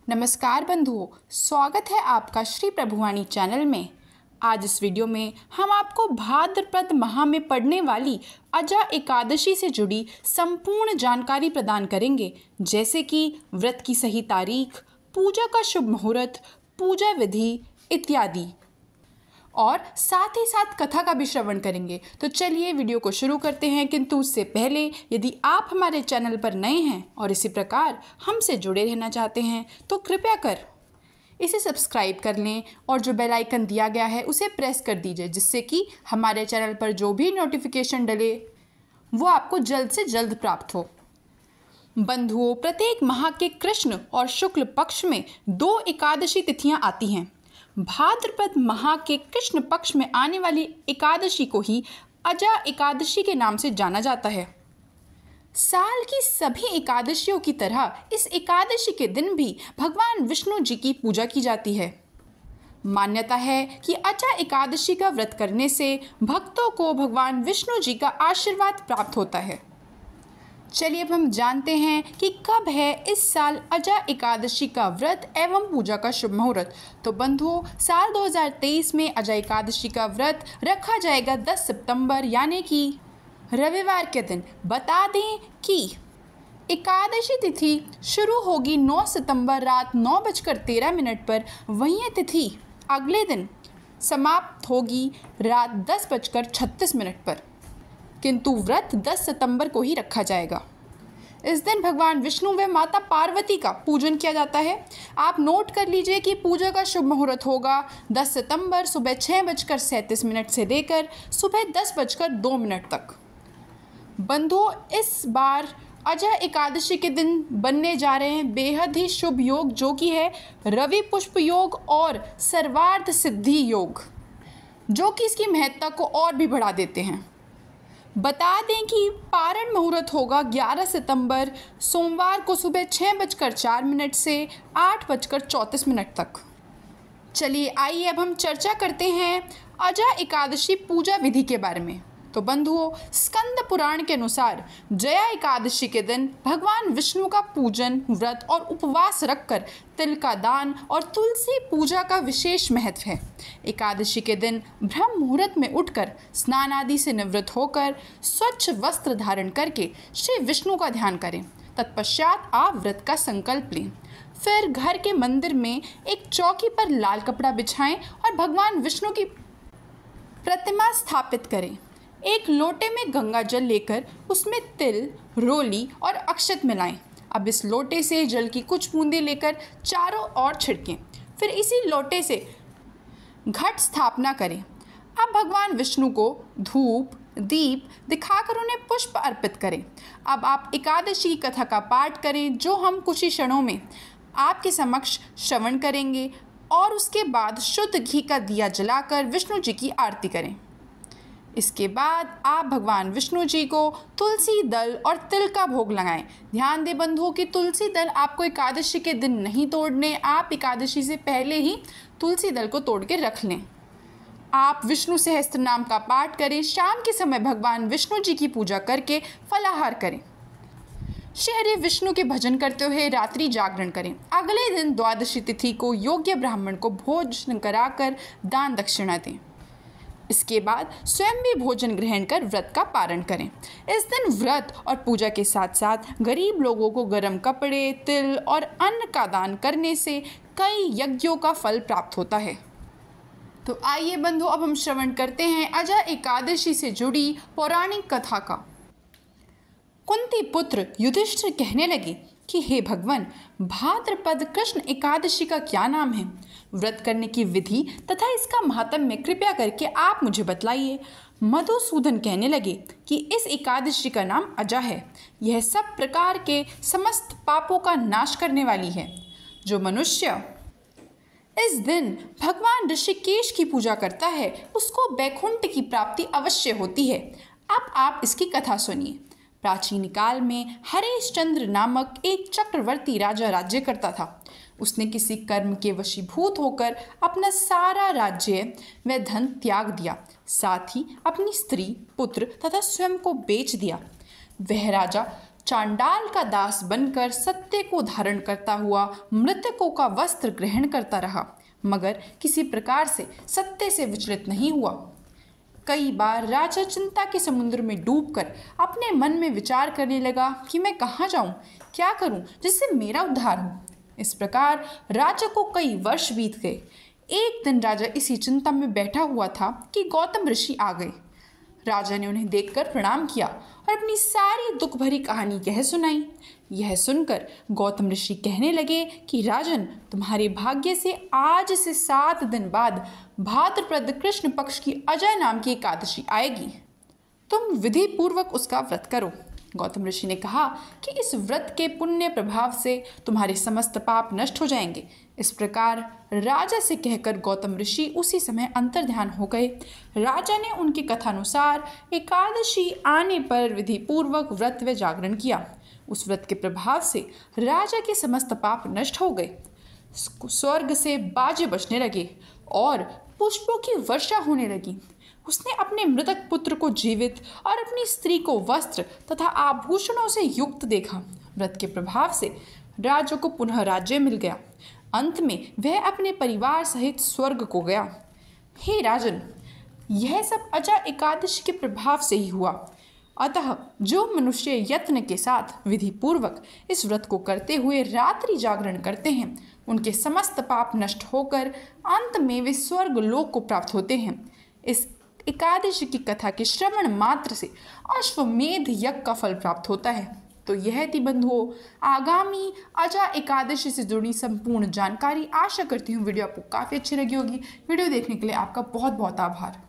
नमस्कार बंधुओं, स्वागत है आपका श्री प्रभुवाणी चैनल में। आज इस वीडियो में हम आपको भाद्रपद माह में पड़ने वाली अजा एकादशी से जुड़ी संपूर्ण जानकारी प्रदान करेंगे, जैसे कि व्रत की सही तारीख, पूजा का शुभ मुहूर्त, पूजा विधि इत्यादि, और साथ ही साथ कथा का भी श्रवण करेंगे। तो चलिए वीडियो को शुरू करते हैं, किंतु उससे पहले यदि आप हमारे चैनल पर नए हैं और इसी प्रकार हमसे जुड़े रहना चाहते हैं तो कृपया कर इसे सब्सक्राइब कर लें और जो बेल आइकन दिया गया है उसे प्रेस कर दीजिए, जिससे कि हमारे चैनल पर जो भी नोटिफिकेशन डले वो आपको जल्द से जल्द प्राप्त हो। बंधुओं, प्रत्येक माह के कृष्ण और शुक्ल पक्ष में 2 एकादशी तिथियां आती हैं। भाद्रपद माह के कृष्ण पक्ष में आने वाली एकादशी को ही अजा एकादशी के नाम से जाना जाता है। साल की सभी एकादशियों की तरह इस एकादशी के दिन भी भगवान विष्णु जी की पूजा की जाती है। मान्यता है कि अजा एकादशी का व्रत करने से भक्तों को भगवान विष्णु जी का आशीर्वाद प्राप्त होता है। चलिए अब हम जानते हैं कि कब है इस साल अजा एकादशी का व्रत एवं पूजा का शुभ मुहूर्त। तो बंधुओं, साल 2023 में अजा एकादशी का व्रत रखा जाएगा 10 सितंबर यानी कि रविवार के दिन। बता दें कि एकादशी तिथि शुरू होगी 9 सितंबर रात 9:13 पर। वहीं यह तिथि अगले दिन समाप्त होगी रात 10:36 पर, किंतु व्रत 10 सितंबर को ही रखा जाएगा। इस दिन भगवान विष्णु व माता पार्वती का पूजन किया जाता है। आप नोट कर लीजिए कि पूजा का शुभ मुहूर्त होगा 10 सितंबर सुबह 6:37 से लेकर सुबह 10:02 तक। बंधुओं, इस बार अजा एकादशी के दिन बनने जा रहे हैं बेहद ही शुभ योग, जो कि है रवि पुष्प योग और सर्वार्थ सिद्धि योग, जो कि इसकी महत्ता को और भी बढ़ा देते हैं। बता दें कि पारण मुहूर्त होगा 11 सितंबर सोमवार को सुबह 6:04 से 8:34 तक। चलिए आइए अब हम चर्चा करते हैं अजा एकादशी पूजा विधि के बारे में। तो बंधुओं, स्कंद पुराण के अनुसार जया एकादशी के दिन भगवान विष्णु का पूजन, व्रत और उपवास रखकर तिल का दान और तुलसी पूजा का विशेष महत्व है। एकादशी के दिन ब्रह्म मुहूर्त में उठकर स्नान आदि से निवृत्त होकर स्वच्छ वस्त्र धारण करके श्री विष्णु का ध्यान करें। तत्पश्चात आप व्रत का संकल्प लें। फिर घर के मंदिर में एक चौकी पर लाल कपड़ा बिछाएं और भगवान विष्णु की प्रतिमा स्थापित करें। एक लोटे में गंगा जल लेकर उसमें तिल, रोली और अक्षत मिलाएं। अब इस लोटे से जल की कुछ बूंदें लेकर चारों ओर छिड़कें। फिर इसी लोटे से घट स्थापना करें। अब भगवान विष्णु को धूप दीप दिखाकर उन्हें पुष्प अर्पित करें। अब आप एकादशी की कथा का पाठ करें, जो हम कुछ ही क्षणों में आपके समक्ष श्रवण करेंगे, और उसके बाद शुद्ध घी का दिया जलाकर विष्णु जी की आरती करें। इसके बाद आप भगवान विष्णु जी को तुलसी दल और तिल का भोग लगाएं। ध्यान दें बंधुओं कि तुलसी दल आपको एकादशी के दिन नहीं तोड़ने, आप एकादशी से पहले ही तुलसी दल को तोड़ के रख लें। आप विष्णु सहस्त्र नाम का पाठ करें। शाम के समय भगवान विष्णु जी की पूजा करके फलाहार करें। श्री हरि विष्णु के भजन करते हुए रात्रि जागरण करें। अगले दिन द्वादशी तिथि को योग्य ब्राह्मण को भोजन कराकर दान दक्षिणा दें। इसके बाद स्वयं भी भोजन ग्रहण कर व्रत का पारण करें। इस दिन व्रत और पूजा के साथ साथ गरीब लोगों को गर्म कपड़े, तिल और अन्न का दान करने से कई यज्ञों का फल प्राप्त होता है। तो आइए बंधु, अब हम श्रवण करते हैं अजा एकादशी से जुड़ी पौराणिक कथा का। कुंती पुत्र युधिष्ठिर कहने लगे कि हे भगवान, भाद्रपद कृष्ण एकादशी का क्या नाम है? व्रत करने की विधि तथा इसका महात्म्य कृपया करके आप मुझे बतलाइए। मधुसूदन कहने लगे कि इस एकादशी का नाम अजा है। यह सब प्रकार के समस्त पापों का नाश करने वाली है। जो मनुष्य इस दिन भगवान ऋषिकेश की पूजा करता है उसको वैकुंठ की प्राप्ति अवश्य होती है। अब आप इसकी कथा सुनिए। प्राचीन काल में हरिश्चंद्र नामक एक चक्रवर्ती राजा राज्य करता था। उसने किसी कर्म के वशीभूत होकर अपना सारा राज्य व धन त्याग दिया, साथ ही अपनी स्त्री, पुत्र तथा स्वयं को बेच दिया। वह राजा चांडाल का दास बनकर सत्य को धारण करता हुआ मृतकों का वस्त्र ग्रहण करता रहा, मगर किसी प्रकार से सत्य से विचलित नहीं हुआ। कई बार राजा चिंता के समुद्र में डूबकर अपने मन में विचार करने लगा कि मैं कहाँ जाऊँ, क्या करूँ जिससे मेरा उद्धार हो। इस प्रकार राजा को कई वर्ष बीत गए। एक दिन राजा इसी चिंता में बैठा हुआ था कि गौतम ऋषि आ गए। राजा ने उन्हें देखकर प्रणाम किया और अपनी सारी दुख भरी कहानी कह सुनाई। यह सुनकर गौतम ऋषि कहने लगे कि राजन, तुम्हारे भाग्य से आज से 7 दिन बाद भाद्रपद कृष्ण पक्ष की अजय नाम की एकादशी आएगी। तुम विधि पूर्वक उसका व्रत करो। गौतम ऋषि ने कहा कि इस व्रत के पुण्य प्रभाव से तुम्हारे समस्त पाप नष्ट हो जाएंगे। इस प्रकार राजा से कहकर गौतम ऋषि उसी समय अंतर्ध्यान हो गए। राजा ने उनकी कथानुसार एकादशी आने पर विधि पूर्वक व्रत व जागरण किया। उस व्रत के प्रभाव से राजा के समस्त पाप नष्ट हो गए। स्वर्ग से बाजे बजने लगे और पुष्पों की वर्षा होने लगी। उसने अपने मृतक पुत्र को जीवित और अपनी स्त्री को वस्त्र तथा आभूषणों से युक्त देखा। व्रत के प्रभाव से राजा को पुनः राज्य मिल गया। अंत में वह अपने परिवार सहित स्वर्ग को गया। हे राजन, यह सब अजा एकादशी के प्रभाव से ही हुआ। अतः जो मनुष्य यत्न के साथ विधि पूर्वक इस व्रत को करते हुए रात्रि जागरण करते हैं, उनके समस्त पाप नष्ट होकर अंत में वे स्वर्ग लोक को प्राप्त होते हैं। इस एकादशी की कथा के श्रवण मात्र से अश्वमेध यज्ञ का फल प्राप्त होता है। तो यह थी बंधुओं आगामी अजा एकादशी से जुड़ी संपूर्ण जानकारी। आशा करती हूँ वीडियो आपको काफ़ी अच्छी लगी होगी। वीडियो देखने के लिए आपका बहुत बहुत आभार।